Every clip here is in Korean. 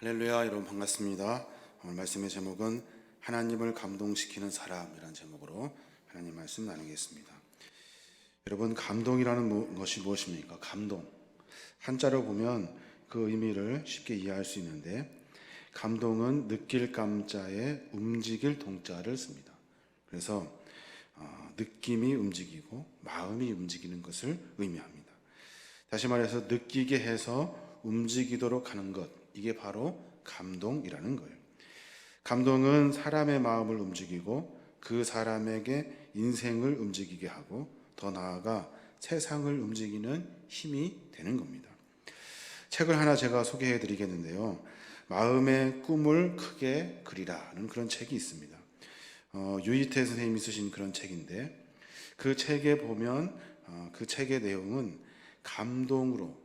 할렐루야, 여러분 반갑습니다. 오늘 말씀의 제목은 하나님을 감동시키는 사람이라는 제목으로 하나님 말씀 나누겠습니다. 여러분, 감동이라는 것이 무엇입니까? 감동. 한자로 보면 그 의미를 쉽게 이해할 수 있는데, 감동은 느낄 감자에 움직일 동자를 씁니다. 그래서 느낌이 움직이고 마음이 움직이는 것을 의미합니다. 다시 말해서 느끼게 해서 움직이도록 하는 것, 이게 바로 감동이라는 거예요. 감동은 사람의 마음을 움직이고 그 사람에게 인생을 움직이게 하고 더 나아가 세상을 움직이는 힘이 되는 겁니다. 책을 하나 제가 소개해 드리겠는데요. 마음의 꿈을 크게 그리라는 그런 책이 있습니다. 유이태 선생님이 쓰신 그런 책인데, 그 책에 보면 그 책의 내용은 감동으로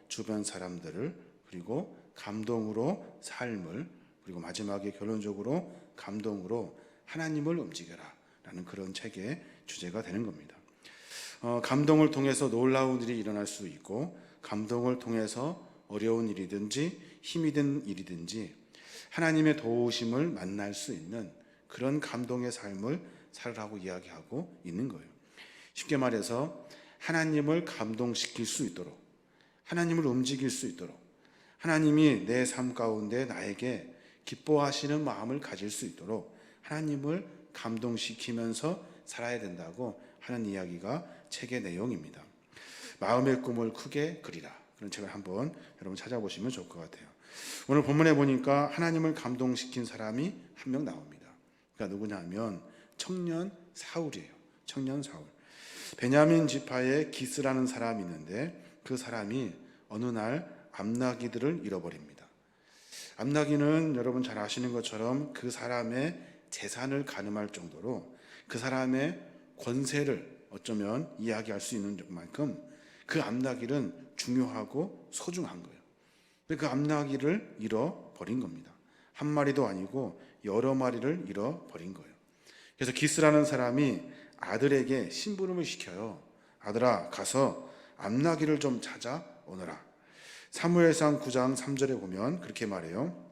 주변 사람들을, 그리고 감동으로 삶을, 그리고 마지막에 결론적으로 감동으로 하나님을 움직여라 라는 그런 책의 주제가 되는 겁니다. 감동을 통해서 놀라운 일이 일어날 수 있고, 감동을 통해서 어려운 일이든지 힘이 든 일이든지 하나님의 도우심을 만날 수 있는 그런 감동의 삶을 살으라고 이야기하고 있는 거예요. 쉽게 말해서 하나님을 감동시킬 수 있도록, 하나님을 움직일 수 있도록, 하나님이 내 삶 가운데 나에게 기뻐하시는 마음을 가질 수 있도록 하나님을 감동시키면서 살아야 된다고 하는 이야기가 책의 내용입니다. 마음의 꿈을 크게 그리라, 그런 책을 한번 여러분 찾아보시면 좋을 것 같아요. 오늘 본문에 보니까 하나님을 감동시킨 사람이 한 명 나옵니다. 그러니까 누구냐 하면 청년 사울이에요. 청년 사울. 베냐민 지파에 기스라는 사람이 있는데, 그 사람이 어느 날 암나기들을 잃어버립니다. 암나기는 여러분 잘 아시는 것처럼 그 사람의 재산을 가늠할 정도로 그 사람의 권세를 어쩌면 이야기할 수 있는 만큼 그 암나기는 중요하고 소중한 거예요. 그 암나기를 잃어버린 겁니다. 한 마리도 아니고 여러 마리를 잃어버린 거예요. 그래서 기스라는 사람이 아들에게 심부름을 시켜요. 아들아, 가서 암나기를 좀 찾아오너라. 사무엘상 9장 3절에 보면 그렇게 말해요.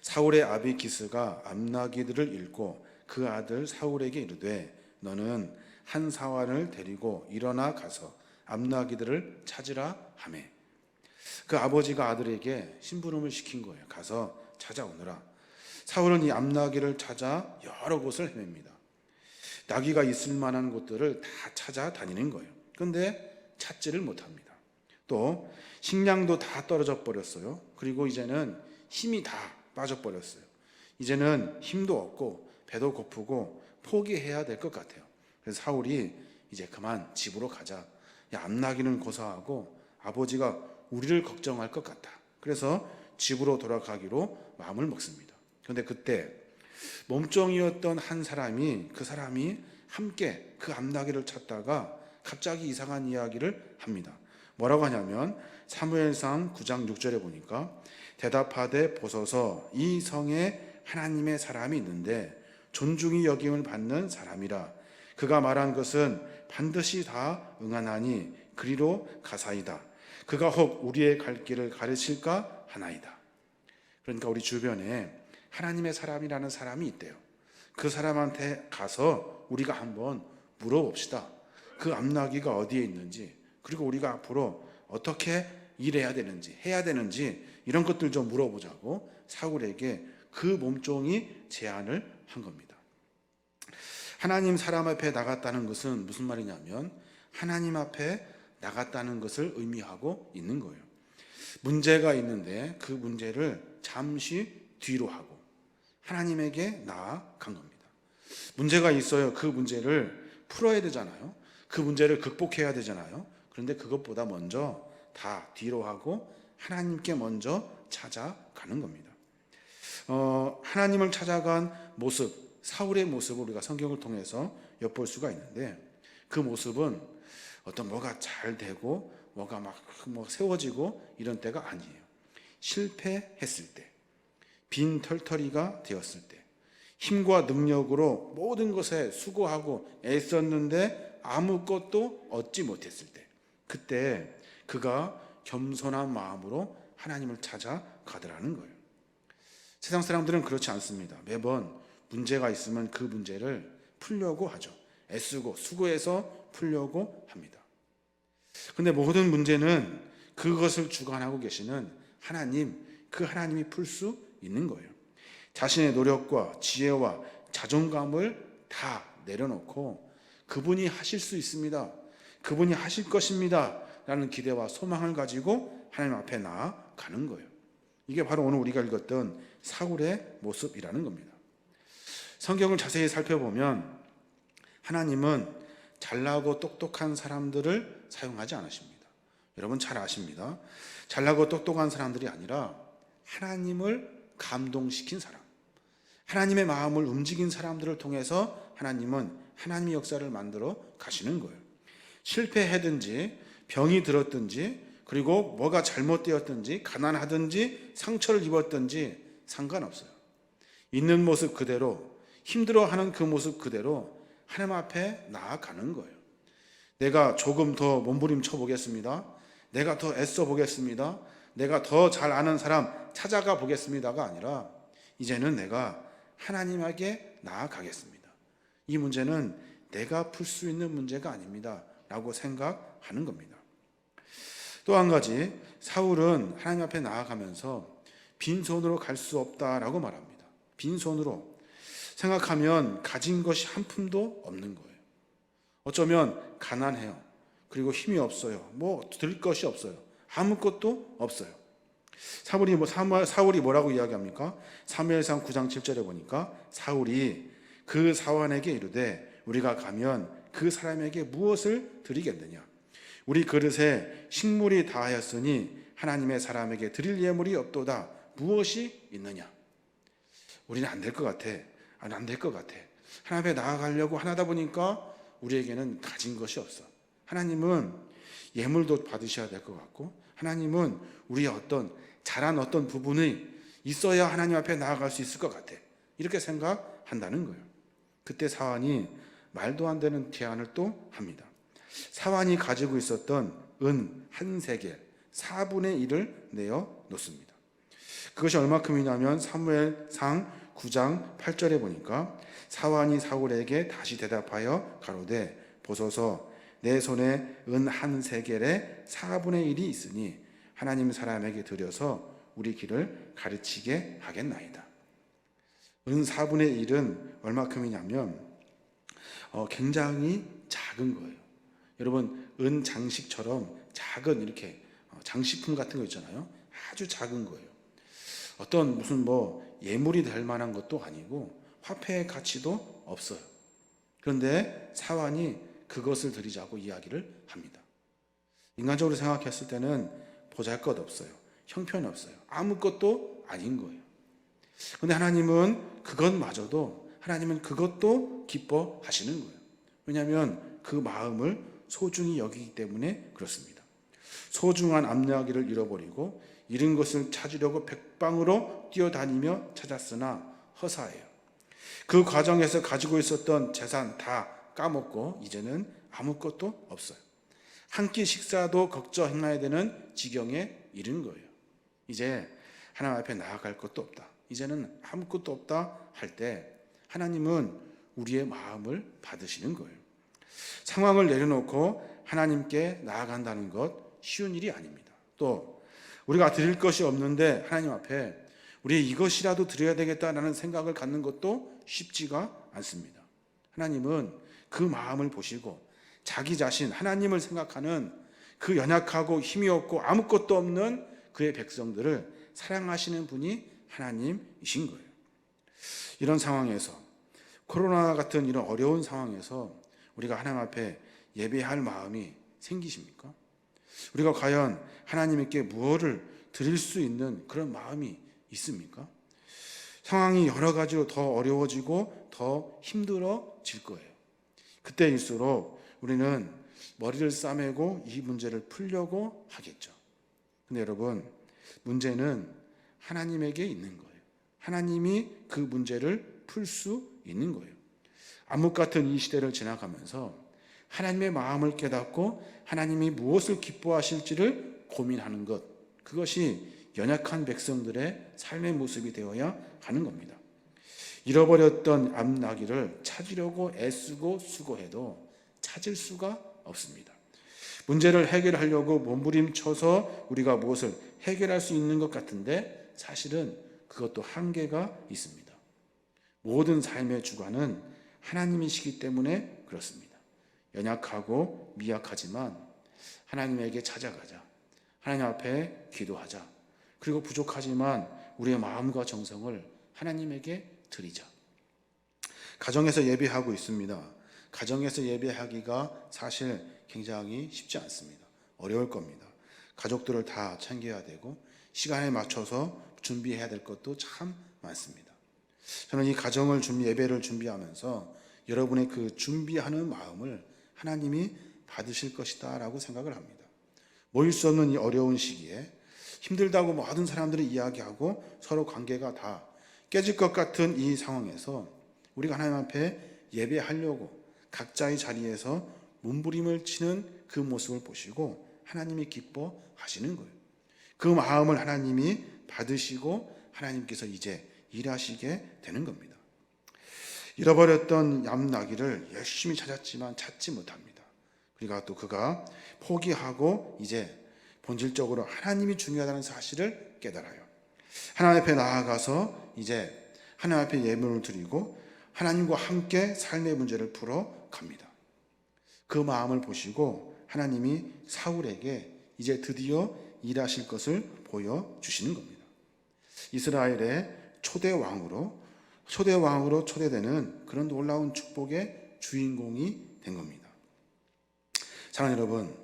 사울의 아비 기스가 암나기들을 잃고 그 아들 사울에게 이르되, 너는 한 사환을 데리고 일어나 가서 암나기들을 찾으라 하매. 그 아버지가 아들에게 심부름을 시킨 거예요. 가서 찾아오너라. 사울은 이 암나기를 찾아 여러 곳을 헤맵니다. 나귀가 있을 만한 곳들을 다 찾아다니는 거예요. 그런데 찾지를 못합니다. 또 식량도 다 떨어져 버렸어요. 그리고 이제는 힘이 다 빠져버렸어요. 이제는 힘도 없고 배도 고프고 포기해야 될 것 같아요. 그래서 사울이 이제 그만 집으로 가자. 암나기는 고사하고 아버지가 우리를 걱정할 것 같다. 그래서 집으로 돌아가기로 마음을 먹습니다. 그런데 그때 몸종이었던 한 사람이, 그 사람이 함께 그 암나기를 찾다가 갑자기 이상한 이야기를 합니다. 뭐라고 하냐면 사무엘상 9장 6절에 보니까 대답하되 보소서, 이 성에 하나님의 사람이 있는데 존중이 여김을 받는 사람이라. 그가 말한 것은 반드시 다 응하나니 그리로 가사이다. 그가 혹 우리의 갈 길을 가르칠까 하나이다. 그러니까 우리 주변에 하나님의 사람이라는 사람이 있대요. 그 사람한테 가서 우리가 한번 물어봅시다. 그 암나기가 어디에 있는지, 그리고 우리가 앞으로 어떻게 일해야 되는지, 해야 되는지, 이런 것들 좀 물어보자고 사울에게 그 몸종이 제안을 한 겁니다. 하나님 사람 앞에 나갔다는 것은 무슨 말이냐면 하나님 앞에 나갔다는 것을 의미하고 있는 거예요. 문제가 있는데 그 문제를 잠시 뒤로 하고 하나님에게 나아간 겁니다. 문제가 있어요. 그 문제를 풀어야 되잖아요. 그 문제를 극복해야 되잖아요. 그런데 그것보다 먼저 다 뒤로 하고 하나님께 먼저 찾아가는 겁니다. 하나님을 찾아간 모습, 사울의 모습을 우리가 성경을 통해서 엿볼 수가 있는데, 그 모습은 어떤 뭐가 잘 되고 뭐가 막 세워지고 이런 때가 아니에요. 실패했을 때, 빈털터리가 되었을 때, 힘과 능력으로 모든 것에 수고하고 애썼는데 아무것도 얻지 못했을 때, 그때 그가 겸손한 마음으로 하나님을 찾아 나아가더라는 거예요. 세상 사람들은 그렇지 않습니다. 매번 문제가 있으면 그 문제를 풀려고 하죠. 애쓰고 수고해서 풀려고 합니다. 근데 모든 문제는 그것을 주관하고 계시는 하나님, 그 하나님이 풀 수 있는 거예요. 자신의 노력과 지혜와 자존감을 다 내려놓고 그분이 하실 수 있습니다, 그분이 하실 것입니다 라는 기대와 소망을 가지고 하나님 앞에 나아가는 거예요. 이게 바로 오늘 우리가 읽었던 사울의 모습이라는 겁니다. 성경을 자세히 살펴보면 하나님은 잘나고 똑똑한 사람들을 사용하지 않으십니다. 여러분 잘 아십니다. 잘나고 똑똑한 사람들이 아니라 하나님을 감동시킨 사람, 하나님의 마음을 움직인 사람들을 통해서 하나님은 하나님의 역사를 만들어 가시는 거예요. 실패하든지 병이 들었든지 그리고 뭐가 잘못되었든지 가난하든지 상처를 입었든지 상관없어요. 있는 모습 그대로, 힘들어하는 그 모습 그대로 하나님 앞에 나아가는 거예요. 내가 조금 더 몸부림쳐 보겠습니다, 내가 더 애써 보겠습니다, 내가 더 잘 아는 사람 찾아가 보겠습니다가 아니라 이제는 내가 하나님에게 나아가겠습니다. 이 문제는 내가 풀 수 있는 문제가 아닙니다 라고 생각하는 겁니다. 또 한 가지, 사울은 하나님 앞에 나아가면서 빈손으로 갈 수 없다라고 말합니다. 빈손으로 생각하면 가진 것이 한 푼도 없는 거예요. 어쩌면 가난해요. 그리고 힘이 없어요. 뭐 드릴 것이 없어요. 아무것도 없어요. 사울이 뭐라고 이야기합니까? 사무엘상 9장 7절에 보니까 사울이 그 사환에게 이르되 우리가 가면 그 사람에게 무엇을 드리겠느냐? 우리 그릇에 식물이 다하였으니 하나님의 사람에게 드릴 예물이 없도다. 무엇이 있느냐? 우리는 안 될 것 같아. 안 될 것 같아. 하나님 앞에 나아가려고 하다 보니까 우리에게는 가진 것이 없어. 하나님은 예물도 받으셔야 될 것 같고, 하나님은 우리의 어떤 잘한 어떤 부분이 있어야 하나님 앞에 나아갈 수 있을 것 같아. 이렇게 생각한다는 거예요. 그때 사환이 말도 안 되는 제안을 또 합니다. 사환이 가지고 있었던 은 한 세겔 4분의 1을 내어 놓습니다. 그것이 얼마큼이냐면 사무엘상 9장 8절에 보니까 사환이 사울에게 다시 대답하여 가로되 보소서 내 손에 은 한 세겔의 4분의 1이 있으니 하나님 사람에게 드려서 우리 길을 가르치게 하겠나이다. 은 4분의 1은 얼마큼이냐면 굉장히 작은 거예요. 여러분 은 장식처럼 작은 이렇게 장식품 같은 거 있잖아요. 아주 작은 거예요. 어떤 무슨 뭐 예물이 될 만한 것도 아니고 화폐의 가치도 없어요. 그런데 사환이 그것을 드리자고 이야기를 합니다. 인간적으로 생각했을 때는 보잘것없어요. 형편없어요. 아무것도 아닌 거예요. 그런데 하나님은 그것마저도, 하나님은 그것도 기뻐하시는 거예요. 왜냐하면 그 마음을 소중히 여기기 때문에 그렇습니다. 소중한 암야기를 잃어버리고 잃은 것을 찾으려고 백방으로 뛰어다니며 찾았으나 허사예요. 그 과정에서 가지고 있었던 재산 다 까먹고 이제는 아무것도 없어요. 한 끼 식사도 걱정해야 되는 지경에 이른 거예요. 이제 하나님 앞에 나아갈 것도 없다, 이제는 아무것도 없다 할 때 하나님은 우리의 마음을 받으시는 거예요. 상황을 내려놓고 하나님께 나아간다는 것 쉬운 일이 아닙니다. 또 우리가 드릴 것이 없는데 하나님 앞에 우리 이것이라도 드려야 되겠다라는 생각을 갖는 것도 쉽지가 않습니다. 하나님은 그 마음을 보시고 자기 자신, 하나님을 생각하는 그 연약하고 힘이 없고 아무것도 없는 그의 백성들을 사랑하시는 분이 하나님이신 거예요. 이런 상황에서, 코로나 같은 이런 어려운 상황에서 우리가 하나님 앞에 예배할 마음이 생기십니까? 우리가 과연 하나님께 무엇을 드릴 수 있는 그런 마음이 있습니까? 상황이 여러 가지로 더 어려워지고 더 힘들어질 거예요. 그때일수록 우리는 머리를 싸매고 이 문제를 풀려고 하겠죠. 근데 여러분, 문제는 하나님에게 있는 거예요. 하나님이 그 문제를 풀 수 있는 거예요. 암흑 같은 이 시대를 지나가면서 하나님의 마음을 깨닫고 하나님이 무엇을 기뻐하실지를 고민하는 것, 그것이 연약한 백성들의 삶의 모습이 되어야 하는 겁니다. 잃어버렸던 앞나기를 찾으려고 애쓰고 수고해도 찾을 수가 없습니다. 문제를 해결하려고 몸부림쳐서 우리가 무엇을 해결할 수 있는 것 같은데 사실은 그것도 한계가 있습니다. 모든 삶의 주관은 하나님이시기 때문에 그렇습니다. 연약하고 미약하지만 하나님에게 찾아가자. 하나님 앞에 기도하자. 그리고 부족하지만 우리의 마음과 정성을 하나님에게 드리자. 가정에서 예배하고 있습니다. 가정에서 예배하기가 사실 굉장히 쉽지 않습니다. 어려울 겁니다. 가족들을 다 챙겨야 되고 시간에 맞춰서 준비해야 될 것도 참 많습니다. 저는 이 가정을 예배를 준비하면서 여러분의 그 준비하는 마음을 하나님이 받으실 것이다 라고 생각을 합니다. 모일 수 없는 이 어려운 시기에 힘들다고 모든 사람들이 이야기하고 서로 관계가 다 깨질 것 같은 이 상황에서 우리가 하나님 앞에 예배하려고 각자의 자리에서 몸부림을 치는 그 모습을 보시고 하나님이 기뻐하시는 거예요. 그 마음을 하나님이 받으시고 하나님께서 이제 일하시게 되는 겁니다. 잃어버렸던 얌나기를 열심히 찾았지만 찾지 못합니다. 그러니까 또 그가 포기하고 이제 본질적으로 하나님이 중요하다는 사실을 깨달아요. 하나님 앞에 나아가서 이제 하나님 앞에 예물을 드리고 하나님과 함께 삶의 문제를 풀어 갑니다. 그 마음을 보시고 하나님이 사울에게 이제 드디어 일하실 것을 보여주시는 겁니다. 이스라엘의 초대왕으로 초대되는 그런 놀라운 축복의 주인공이 된 겁니다. 사랑하는 여러분,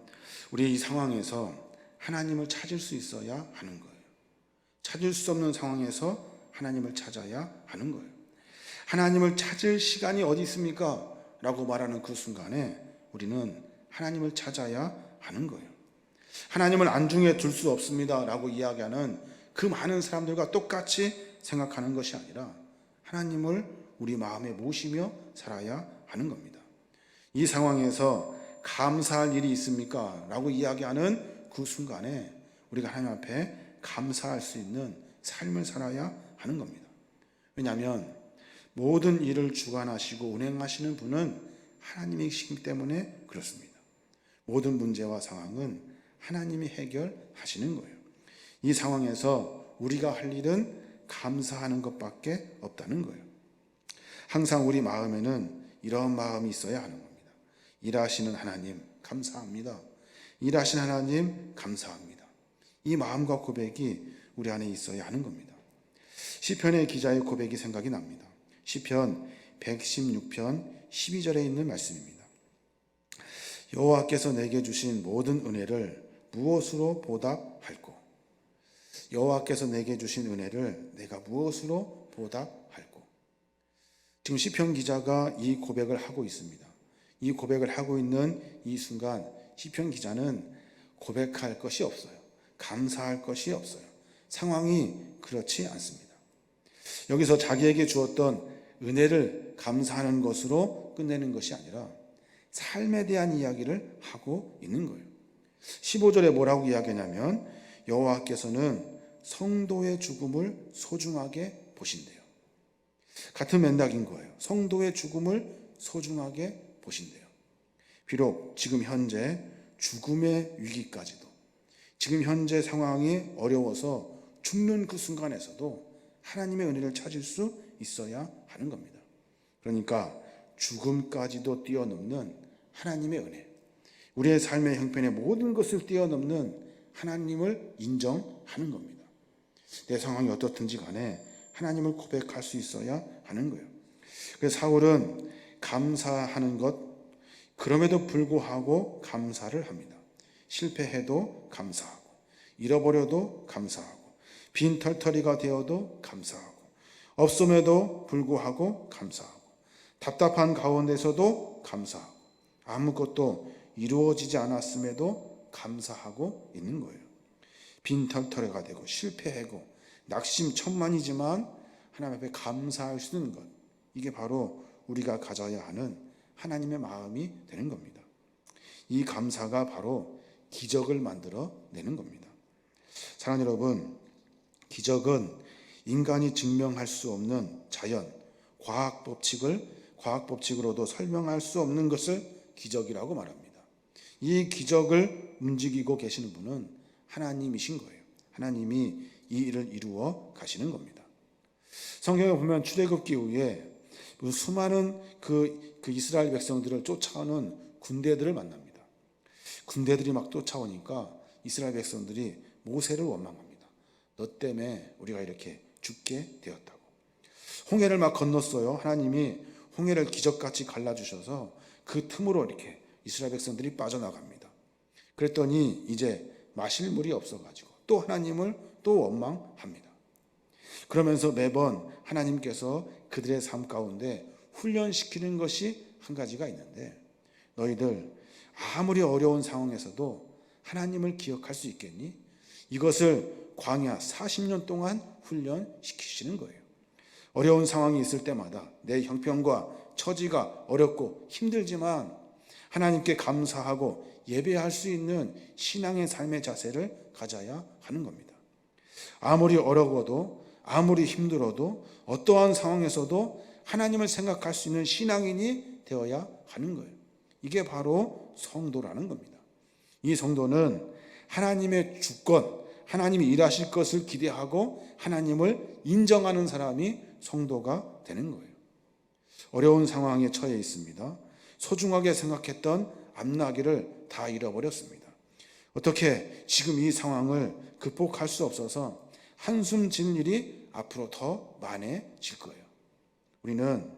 우리 이 상황에서 하나님을 찾을 수 있어야 하는 거예요. 찾을 수 없는 상황에서 하나님을 찾아야 하는 거예요. 하나님을 찾을 시간이 어디 있습니까? 라고 말하는 그 순간에 우리는 하나님을 찾아야 하는 거예요. 하나님을 안중에 둘 수 없습니다 라고 이야기하는 그 많은 사람들과 똑같이 생각하는 것이 아니라 하나님을 우리 마음에 모시며 살아야 하는 겁니다. 이 상황에서 감사할 일이 있습니까? 라고 이야기하는 그 순간에 우리가 하나님 앞에 감사할 수 있는 삶을 살아야 하는 겁니다. 왜냐하면 모든 일을 주관하시고 운행하시는 분은 하나님이시기 때문에 그렇습니다. 모든 문제와 상황은 하나님이 해결하시는 거예요. 이 상황에서 우리가 할 일은 감사하는 것밖에 없다는 거예요. 항상 우리 마음에는 이런 마음이 있어야 하는 겁니다. 일하시는 하나님 감사합니다. 일하시는 하나님 감사합니다. 이 마음과 고백이 우리 안에 있어야 하는 겁니다. 시편의 기자의 고백이 생각이 납니다. 시편 116편 12절에 있는 말씀입니다. 여호와께서 내게 주신 모든 은혜를 무엇으로 보답할꼬? 여호와께서 내게 주신 은혜를 내가 무엇으로 보답할꼬? 지금 시편 기자가 이 고백을 하고 있습니다. 이 고백을 하고 있는 이 순간 시편 기자는 고백할 것이 없어요. 감사할 것이 없어요. 상황이 그렇지 않습니다. 여기서 자기에게 주었던 은혜를 감사하는 것으로 끝내는 것이 아니라 삶에 대한 이야기를 하고 있는 거예요. 15절에 뭐라고 이야기하냐면 여호와께서는 성도의 죽음을 소중하게 보신대요. 같은 맥락인 거예요. 성도의 죽음을 소중하게 보신대요. 비록 지금 현재 죽음의 위기까지도, 지금 현재 상황이 어려워서 죽는 그 순간에서도 하나님의 은혜를 찾을 수 있어야 하는 겁니다. 그러니까 죽음까지도 뛰어넘는 하나님의 은혜, 우리의 삶의 형편의 모든 것을 뛰어넘는 하나님을 인정하는 겁니다. 내 상황이 어떻든지 간에 하나님을 고백할 수 있어야 하는 거예요. 그래서 사울은 감사하는 것, 그럼에도 불구하고 감사를 합니다. 실패해도 감사하고, 잃어버려도 감사하고, 빈털터리가 되어도 감사하고, 없음에도 불구하고 감사하고, 답답한 가운데서도 감사하고, 아무것도 이루어지지 않았음에도 감사하고 있는 거예요. 빈털터리가 되고 실패하고 낙심천만이지만 하나님 앞에 감사할 수 있는 것, 이게 바로 우리가 가져야 하는 하나님의 마음이 되는 겁니다. 이 감사가 바로 기적을 만들어 내는 겁니다. 사랑하는 여러분, 기적은 인간이 증명할 수 없는 자연, 과학 법칙으로도 설명할 수 없는 것을 기적이라고 말합니다. 이 기적을 움직이고 계시는 분은 하나님이신 거예요. 하나님이 이 일을 이루어 가시는 겁니다. 성경에 보면 출애굽기 이후에 수많은 그 이스라엘 백성들을 쫓아오는 군대들을 만납니다. 군대들이 막 쫓아오니까 이스라엘 백성들이 모세를 원망합니다. 너 때문에 우리가 이렇게 죽게 되었다고. 홍해를 막 건넜어요. 하나님이 홍해를 기적같이 갈라주셔서 그 틈으로 이렇게 이스라엘 백성들이 빠져나갑니다. 그랬더니 이제 마실 물이 없어가지고 또 하나님을 또 원망합니다. 그러면서 매번 하나님께서 그들의 삶 가운데 훈련시키는 것이 한 가지가 있는데, 너희들 아무리 어려운 상황에서도 하나님을 기억할 수 있겠니? 이것을 광야 40년 동안 훈련시키시는 거예요. 어려운 상황이 있을 때마다 내 형편과 처지가 어렵고 힘들지만 하나님께 감사하고 예배할 수 있는 신앙의 삶의 자세를 가져야 하는 겁니다. 아무리 어려워도 아무리 힘들어도 어떠한 상황에서도 하나님을 생각할 수 있는 신앙인이 되어야 하는 거예요. 이게 바로 성도라는 겁니다. 이 성도는 하나님의 주권, 하나님이 일하실 것을 기대하고 하나님을 인정하는 사람이 성도가 되는 거예요. 어려운 상황에 처해 있습니다. 소중하게 생각했던 앞나기를 다 잃어버렸습니다. 어떻게 지금 이 상황을 극복할 수 없어서 한숨 질 일이 앞으로 더 많아질 거예요. 우리는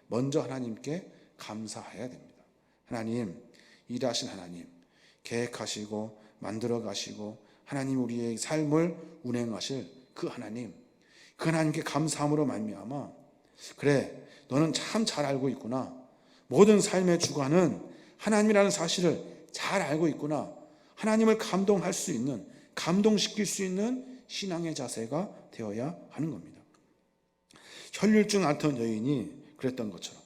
먼저 하나님께 감사해야 됩니다. 하나님, 일하신 하나님, 계획하시고 만들어 가시고 하나님 우리의 삶을 운행하실 그 하나님께 감사함으로 말미암아, 그래, 너는 참 잘 알고 있구나. 모든 삶의 주관은 하나님이라는 사실을 잘 알고 있구나. 하나님을 감동할 수 있는, 감동시킬 수 있는 신앙의 자세가 되어야 하는 겁니다. 혈류증 앓던 여인이 그랬던 것처럼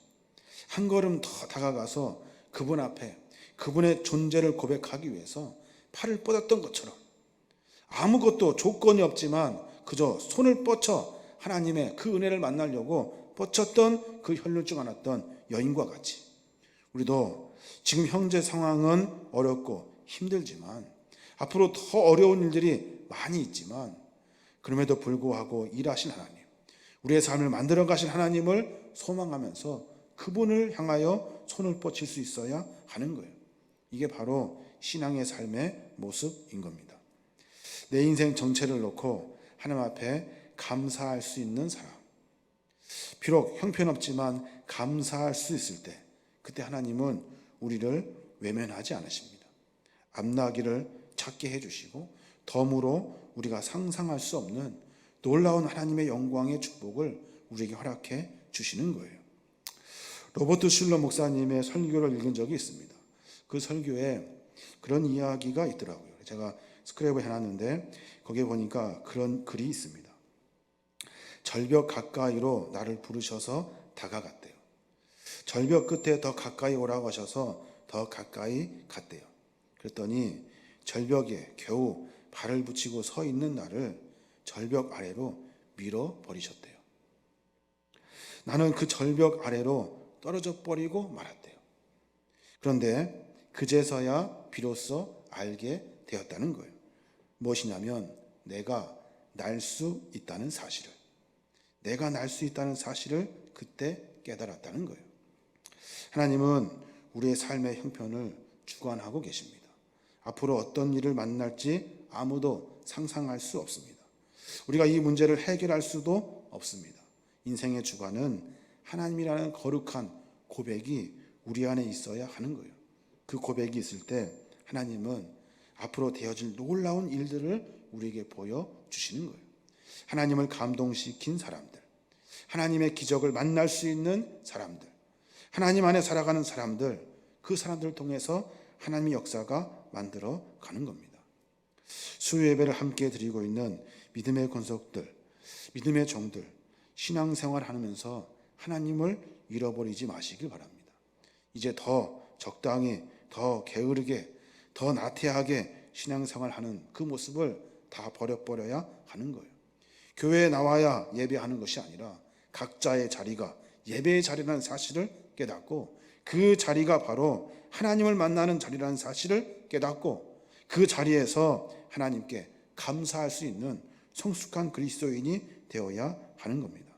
한 걸음 더 다가가서 그분 앞에 그분의 존재를 고백하기 위해서 팔을 뻗었던 것처럼, 아무것도 조건이 없지만 그저 손을 뻗쳐 하나님의 그 은혜를 만나려고 뻗쳤던 그 혈류증 앓았던 여인과 같이, 우리도 지금 현재 상황은 어렵고 힘들지만 앞으로 더 어려운 일들이 많이 있지만 그럼에도 불구하고 일하신 하나님, 우리의 삶을 만들어 가신 하나님을 소망하면서 그분을 향하여 손을 뻗칠 수 있어야 하는 거예요. 이게 바로 신앙의 삶의 모습인 겁니다. 내 인생 전체를 놓고 하나님 앞에 감사할 수 있는 사람, 비록 형편없지만 감사할 수 있을 때, 그때 하나님은 우리를 외면하지 않으십니다. 앞나기를 찾게 해주시고 덤으로 우리가 상상할 수 없는 놀라운 하나님의 영광의 축복을 우리에게 허락해 주시는 거예요. 로버트 슐러 목사님의 설교를 읽은 적이 있습니다. 그 설교에 그런 이야기가 있더라고요. 제가 스크랩을 해놨는데 거기에 보니까 그런 글이 있습니다. 절벽 가까이로 나를 부르셔서 다가갔대요. 절벽 끝에 더 가까이 오라고 하셔서 더 가까이 갔대요. 그랬더니 절벽에 겨우 발을 붙이고 서 있는 나를 절벽 아래로 밀어버리셨대요. 나는 그 절벽 아래로 떨어져 버리고 말았대요. 그런데 그제서야 비로소 알게 되었다는 거예요. 무엇이냐면 내가 날 수 있다는 사실을, 내가 날 수 있다는 사실을 그때 깨달았다는 거예요. 하나님은 우리의 삶의 형편을 주관하고 계십니다. 앞으로 어떤 일을 만날지 아무도 상상할 수 없습니다. 우리가 이 문제를 해결할 수도 없습니다. 인생의 주관은 하나님이라는 거룩한 고백이 우리 안에 있어야 하는 거예요. 그 고백이 있을 때 하나님은 앞으로 되어질 놀라운 일들을 우리에게 보여주시는 거예요. 하나님을 감동시킨 사람들, 하나님의 기적을 만날 수 있는 사람들, 하나님 안에 살아가는 사람들, 그 사람들을 통해서 하나님의 역사가 만들어 가는 겁니다. 수요 예배를 함께 드리고 있는 믿음의 권속들, 믿음의 종들, 신앙생활 하면서 하나님을 잃어버리지 마시길 바랍니다. 이제 더 적당히, 더 게으르게, 더 나태하게 신앙생활하는 그 모습을 다 버려야 하는 거예요. 교회에 나와야 예배하는 것이 아니라 각자의 자리가 예배의 자리라는 사실을 깨닫고, 그 자리가 바로 하나님을 만나는 자리라는 사실을 깨닫고, 그 자리에서 하나님께 감사할 수 있는 성숙한 그리스도인이 되어야 하는 겁니다.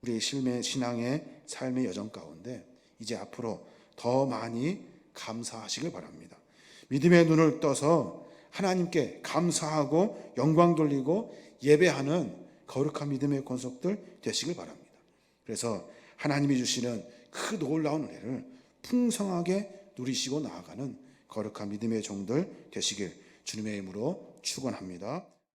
우리의 신앙의 삶의 여정 가운데 이제 앞으로 더 많이 감사하시길 바랍니다. 믿음의 눈을 떠서 하나님께 감사하고 영광 돌리고 예배하는 거룩한 믿음의 권속들 되시길 바랍니다. 그래서 하나님이 주시는 그 놀라운 은혜를 풍성하게 누리시고 나아가는 거룩한 믿음의 종들 되시길 주님의 이름으로 축원합니다.